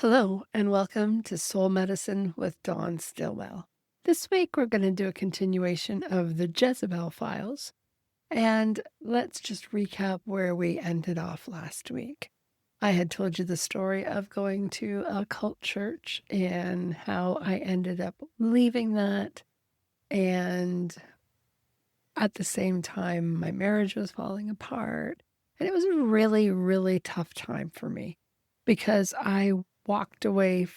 Hello, and welcome to Soul Medicine with Dawn Stilwell. This week, we're going to do a continuation of the Jezebel files, and let's just recap where we ended off last week. I had told you the story of going to a cult church and how I ended up leaving that, and at the same time, my marriage was falling apart. And it was a really, really tough time for me because I walked away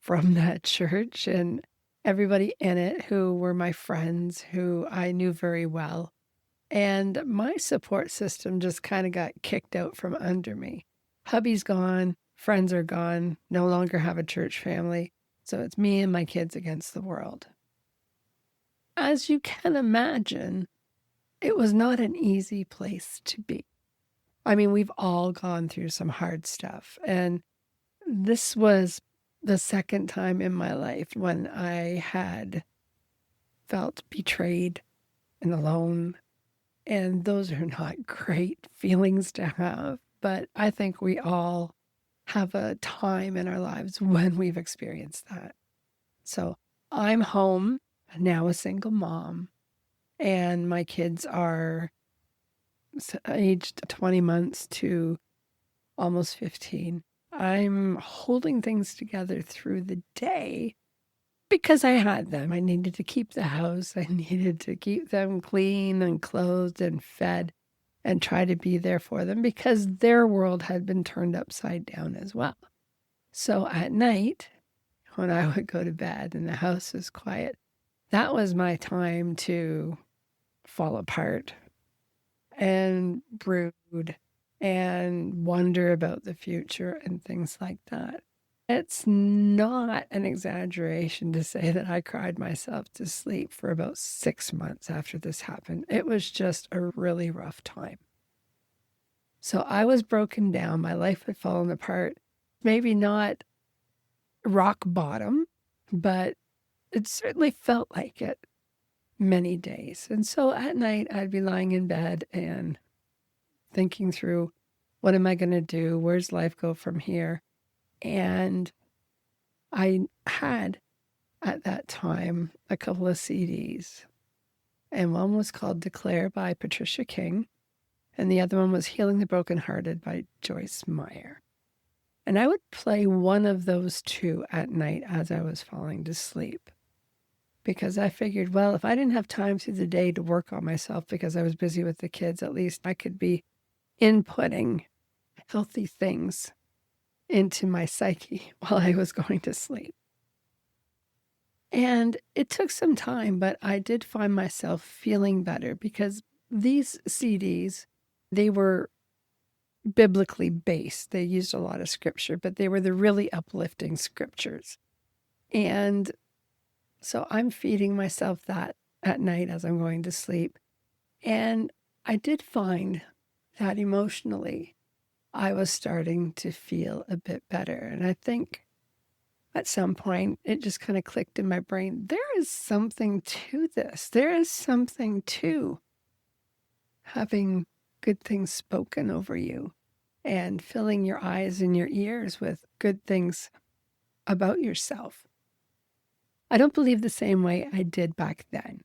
from that church and everybody in it who were my friends who I knew very well. And my support system just kind of got kicked out from under me. Hubby's gone, friends are gone, no longer have a church family. So it's me and my kids against the world. As you can imagine, it was not an easy place to be. I mean, we've all gone through some hard stuff. And this was the second time in my life when I had felt betrayed and alone. And those are not great feelings to have. But I think we all have a time in our lives when we've experienced that. So I'm home, now a single mom, and my kids are aged 20 months to almost 15. I'm holding things together through the day because I had them. I needed to keep the house. I needed to keep them clean and clothed and fed and try to be there for them because their world had been turned upside down as well. So at night, when I would go to bed and the house was quiet, that was my time to fall apart and brood and wonder about the future and things like that. It's not an exaggeration to say that I cried myself to sleep for about 6 months after this happened. It was just a really rough time. So I was broken down. My life had fallen apart. Maybe not rock bottom, but it certainly felt like it many days. And so at night, I'd be lying in bed and thinking through, what am I going to do? Where's life go from here? And I had at that time a couple of CDs, and one was called Declare by Patricia King, and the other one was Healing the Brokenhearted by Joyce Meyer. And I would play one of those two at night as I was falling to sleep. Because I figured, well, if I didn't have time through the day to work on myself because I was busy with the kids, at least I could be inputting healthy things into my psyche while I was going to sleep. And it took some time, but I did find myself feeling better because these CDs, they were biblically based. They used a lot of scripture, but they were the really uplifting scriptures. And so I'm feeding myself that at night as I'm going to sleep. And I did find that emotionally, I was starting to feel a bit better. And I think at some point, it just kind of clicked in my brain. There is something to this. There is something to having good things spoken over you and filling your eyes and your ears with good things about yourself. I don't believe the same way I did back then.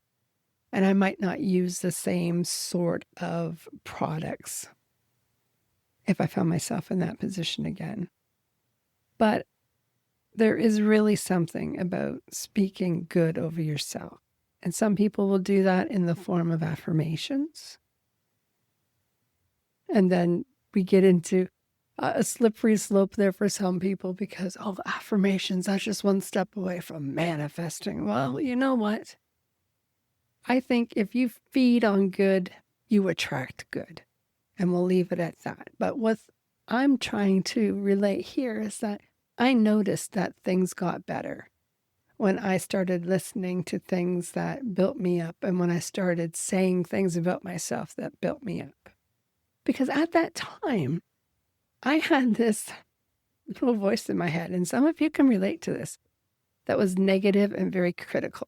And I might not use the same sort of products if I found myself in that position again. But there is really something about speaking good over yourself. And some people will do that in the form of affirmations. And then we get into a slippery slope there for some people because, oh, affirmations, that's just one step away from manifesting. Well, you know what? I think if you feed on good, you attract good. And we'll leave it at that. But what I'm trying to relate here is that I noticed that things got better when I started listening to things that built me up and when I started saying things about myself that built me up. Because at that time, I had this little voice in my head, and some of you can relate to this, that was negative and very critical.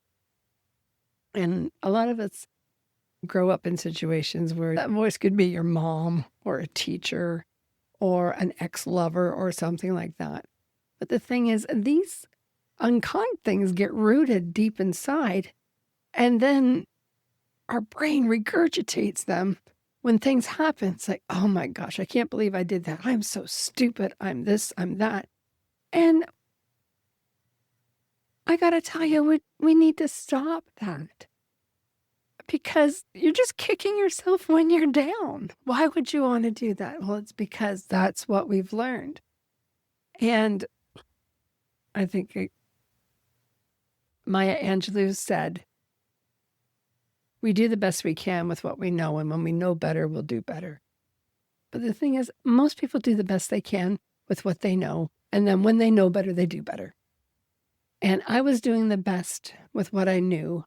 And a lot of us grow up in situations where that voice could be your mom or a teacher or an ex-lover or something like that. But the thing is, these unkind things get rooted deep inside, and then our brain regurgitates them when things happen. It's like, oh my gosh, I can't believe I did that. I'm so stupid. I'm this, I'm that. And I got to tell you, we need to stop that, because you're just kicking yourself when you're down. Why would you want to do that? Well, it's because that's what we've learned. And I think Maya Angelou said, we do the best we can with what we know, and when we know better, we'll do better. But the thing is, most people do the best they can with what they know, and then when they know better, they do better. And I was doing the best with what I knew,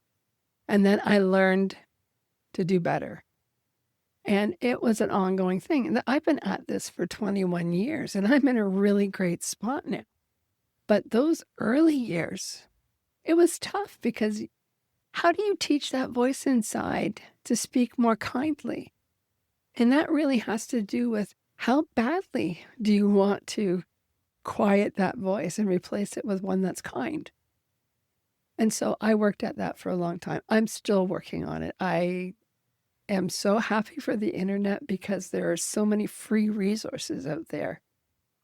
and then I learned to do better. And it was an ongoing thing. And I've been at this for 21 years, and I'm in a really great spot now. But those early years, it was tough, because how do you teach that voice inside to speak more kindly? And that really has to do with how badly do you want to quiet that voice and replace it with one that's kind. And so I worked at that for a long time. I'm still working on it. I am so happy for the internet, because there are so many free resources out there.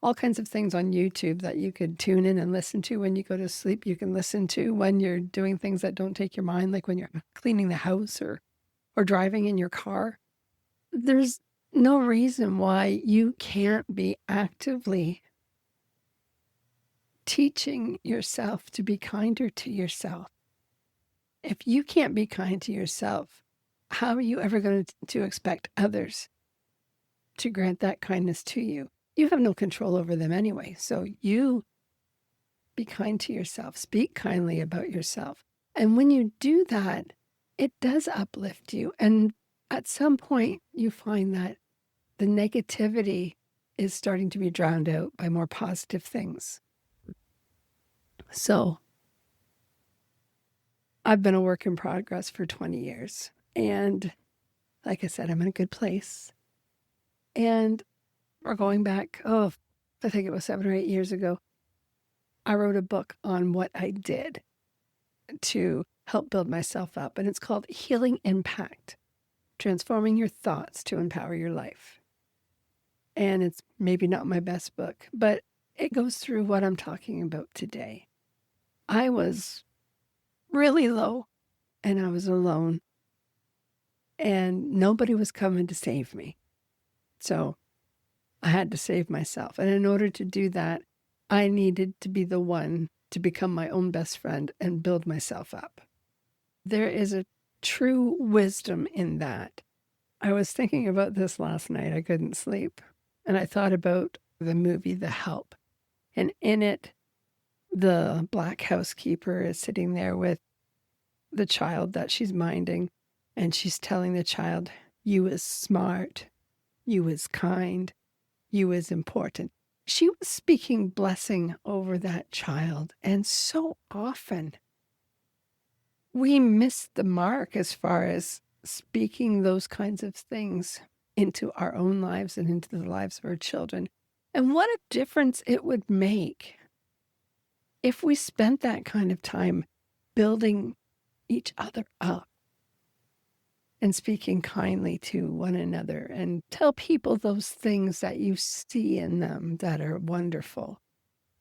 All kinds of things on YouTube that you could tune in and listen to when you go to sleep. You can listen to when you're doing things that don't take your mind, like when you're cleaning the house or driving in your car. There's no reason why you can't be actively teaching yourself to be kinder to yourself. If you can't be kind to yourself, how are you ever going to expect others to grant that kindness to you? You have no control over them anyway. So you be kind to yourself. Speak kindly about yourself. And when you do that, it does uplift you. And at some point, you find that the negativity is starting to be drowned out by more positive things. So I've been a work in progress for 20 years. And like I said, I'm in a good place. And we're going back, I think it was 7 or 8 years ago. I wrote a book on what I did to help build myself up. And it's called Healing Impact, Transforming Your Thoughts to Empower Your Life. And it's maybe not my best book, but it goes through what I'm talking about today. I was really low, and I was alone, and nobody was coming to save me. So I had to save myself. And in order to do that, I needed to be the one to become my own best friend and build myself up. There is a true wisdom in that. I was thinking about this last night. I couldn't sleep. And I thought about the movie The Help. And in it, the black housekeeper is sitting there with the child that she's minding. And she's telling the child, you is smart, you is kind, you is important. She was speaking blessing over that child. And so often we miss the mark as far as speaking those kinds of things into our own lives and into the lives of our children. And what a difference it would make if we spent that kind of time building each other up and speaking kindly to one another, and tell people those things that you see in them that are wonderful,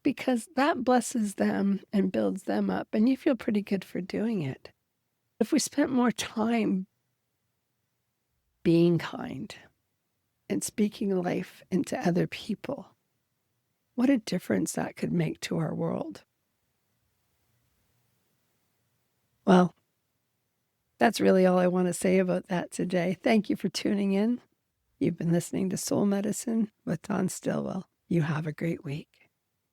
because that blesses them and builds them up, and you feel pretty good for doing it. If we spent more time being kind and speaking life into other people, what a difference that could make to our world. Well, that's really all I want to say about that today. Thank you for tuning in. You've been listening to Soul Medicine with Dawn Stilwell. You have a great week.